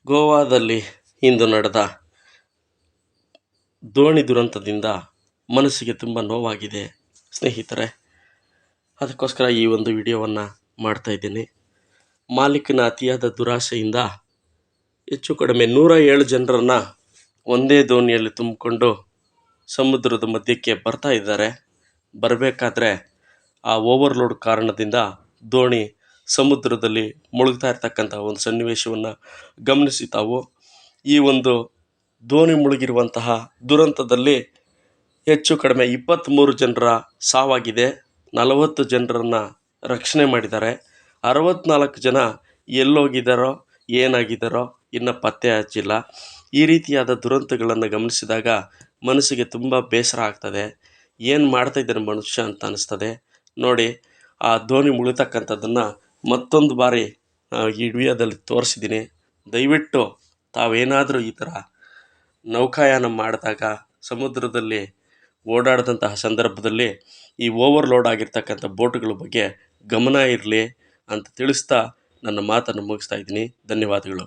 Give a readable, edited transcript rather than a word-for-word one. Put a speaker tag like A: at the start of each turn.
A: ಗೋವಾದಲ್ಲಿ ಇಂದು ನಡೆದ ದೋಣಿ ದುರಂತದಿಂದ ಮನಸ್ಸಿಗೆ ತುಂಬ ನೋವಾಗಿದೆ ಸ್ನೇಹಿತರೆ. ಅದಕ್ಕೋಸ್ಕರ ಈ ಒಂದು ವಿಡಿಯೋವನ್ನು ಮಾಡ್ತಾಯಿದ್ದೀನಿ. ಮಾಲೀಕನ ಅತಿಯಾದ ದುರಾಸೆಯಿಂದ ಹೆಚ್ಚು ಕಡಿಮೆ 107 ಜನರನ್ನು ಒಂದೇ ದೋಣಿಯಲ್ಲಿ ತುಂಬಿಕೊಂಡು ಸಮುದ್ರದ ಮಧ್ಯಕ್ಕೆ ಬರ್ತಾ ಇದ್ದಾರೆ. ಬರಬೇಕಾದ್ರೆ ಆ ಓವರ್ಲೋಡ್ ಕಾರಣದಿಂದ ದೋಣಿ ಸಮುದ್ರದಲ್ಲಿ ಮುಳುಗ್ತಾ ಇರ್ತಕ್ಕಂಥ ಒಂದು ಸನ್ನಿವೇಶವನ್ನು ಗಮನಿಸಿ ತಾವು. ಈ ಒಂದು ದೋಣಿ ಮುಳುಗಿರುವಂತಹ ದುರಂತದಲ್ಲಿ ಹೆಚ್ಚು ಕಡಿಮೆ 23 ಜನರ ಸಾವಾಗಿದೆ. 40 ಜನರನ್ನು ರಕ್ಷಣೆ ಮಾಡಿದ್ದಾರೆ. 64 ಜನ ಎಲ್ಲೋಗಿದ್ದಾರೋ ಏನಾಗಿದ್ದಾರೋ ಇನ್ನೂ ಪತ್ತೆ ಹಚ್ಚಿಲ್ಲ. ಈ ರೀತಿಯಾದ ದುರಂತಗಳನ್ನು ಗಮನಿಸಿದಾಗ ಮನಸ್ಸಿಗೆ ತುಂಬ ಬೇಸರ ಆಗ್ತದೆ. ಏನು ಮಾಡ್ತಾಯಿದ್ದಾನೆ ಮನುಷ್ಯ ಅಂತ ಅನ್ನಿಸ್ತದೆ. ನೋಡಿ, ಆ ದೋಣಿ ಮುಳುಗ್ತಕ್ಕಂಥದ್ದನ್ನು ಮತ್ತೊಂದು ಬಾರಿ ಈ ವಿಡಿಯೋದಲ್ಲಿ ತೋರಿಸಿದ್ದೀನಿ. ದಯವಿಟ್ಟು ತಾವೇನಾದರೂ ಈ ಥರ ನೌಕಾಯಾನ ಮಾಡಿದಾಗ ಸಮುದ್ರದಲ್ಲಿ ಓಡಾಡಿದಂತಹ ಸಂದರ್ಭದಲ್ಲಿ ಈ ಓವರ್ಲೋಡ್ ಆಗಿರ್ತಕ್ಕಂಥ ಬೋಟ್ಗಳ ಬಗ್ಗೆ ಗಮನ ಇರಲಿ ಅಂತ ತಿಳಿಸ್ತಾ ನನ್ನ ಮಾತನ್ನು ಮುಗಿಸ್ತಾ ಇದ್ದೀನಿ. ಧನ್ಯವಾದಗಳು.